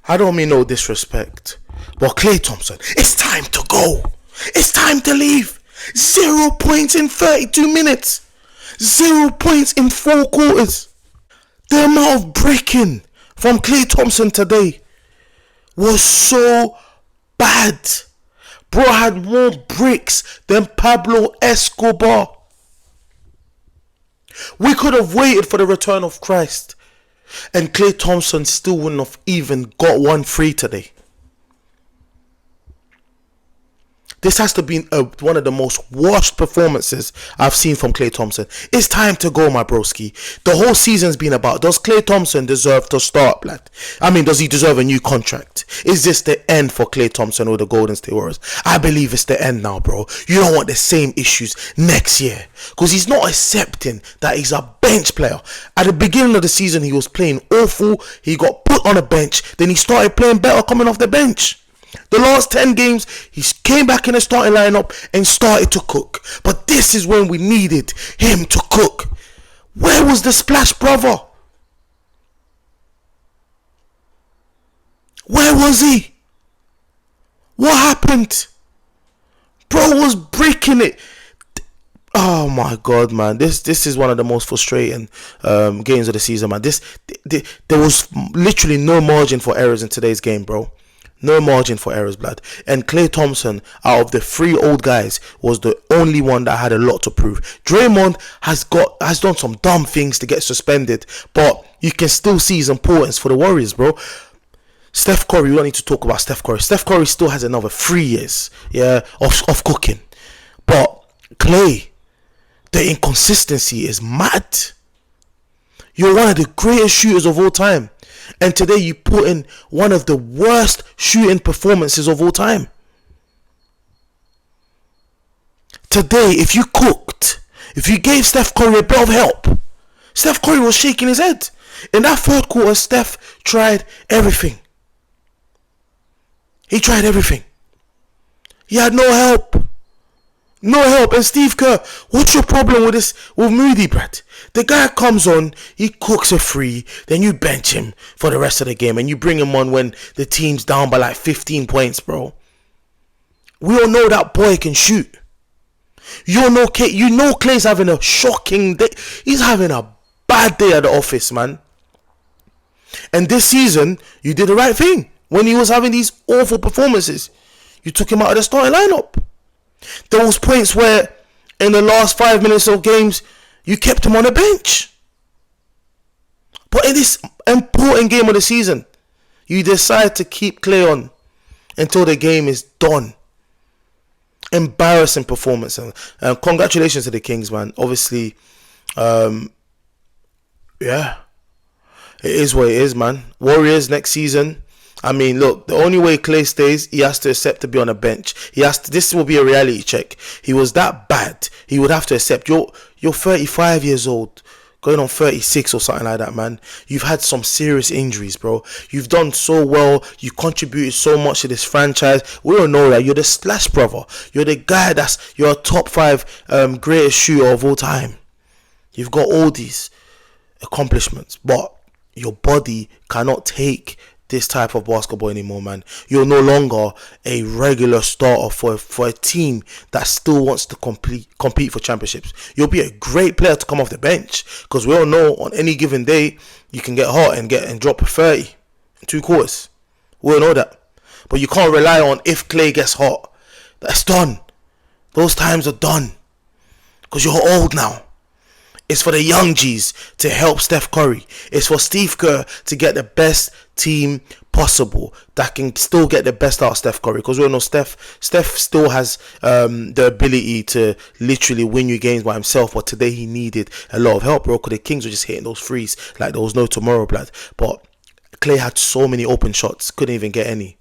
I don't mean no disrespect, but Klay Thompson, it's time to go. It's time to leave. 0 points in 32 minutes. 0 points in 4 quarters. The amount of breaking from Klay Thompson today was so bad. Bro had more bricks than Pablo Escobar. We could have waited for the return of Christ, and Klay Thompson still wouldn't have even got 1 free today. This has to be one of the most worst performances I've seen from Klay Thompson. It's time to go, my broski. The whole season's been about, does Klay Thompson deserve to start, lad? I mean, does he deserve a new contract? Is this the end for Klay Thompson or the Golden State Warriors? I believe it's the end now, bro. You don't want the same issues next year, because he's not accepting that he's a bench player. At the beginning of the season, he was playing awful. He got put on a bench. Then he started playing better coming off the bench. The last 10 games, he came back in the starting lineup and started to cook. But this is when we needed him to cook. Where was the splash, brother? Where was he? What happened? Bro was breaking it. Oh my God, man. This is one of the most frustrating games of the season, man. There was literally no margin for errors in today's game, bro. No margin for errors, blood. And Klay Thompson, out of the 3 old guys, was the only one that had a lot to prove. Draymond has done some dumb things to get suspended, but you can still see his importance for the Warriors, bro. Steph Curry, we don't need to talk about Steph Curry. Steph Curry still has another 3 years, of cooking. But Klay, the inconsistency is mad. You're one of the greatest shooters of all time, and today you put in one of the worst shooting performances of all time. Today, if you cooked, if you gave Steph Curry a bit of help, Steph Curry was shaking his head. In that 3rd quarter, Steph tried everything. He tried everything. He had no help. No help. And Steve Kerr, what's your problem with this, with Moody, Brad? The guy comes on, he cooks a 3, then you bench him for the rest of the game, and you bring him on when the team's down by like 15 points, bro. We all know that boy can shoot. You know Klay's having a shocking day. He's having a bad day at the office, man. And this season, you did the right thing. When he was having these awful performances, you took him out of the starting lineup. There was points where in the last 5 minutes of games, you kept him on the bench. But in this important game of the season, you decide to keep Klay on until the game is done. Embarrassing performance. And congratulations to the Kings, man. Obviously, yeah, it is what it is, man. Warriors next season. I mean, look, the only way Klay stays, he has to accept to be on a bench. This will be a reality check. He was that bad. He would have to accept. You're 35 years old, going on 36 or something like that, man. You've had some serious injuries, bro. You've done so well. You contributed so much to this franchise. We all know that you're the splash brother. You're the guy you're a top 5 greatest shooter of all time. You've got all these accomplishments, but your body cannot take this type of basketball anymore, man. You're no longer a regular starter for a team that still wants to compete for championships. You'll be a great player to come off the bench, because we all know on any given day you can get hot and drop a 30 in 2 quarters. We all know that. But you can't rely on if Klay gets hot. That's done. Those times are done, because you're old now. It's for the young G's to help Steph Curry. It's for Steve Kerr to get the best team possible that can still get the best out of Steph Curry. Because we all know Steph still has the ability to literally win you games by himself. But today he needed a lot of help, bro. Because the Kings were just hitting those threes like there was no tomorrow, blood. But Klay had so many open shots, couldn't even get any.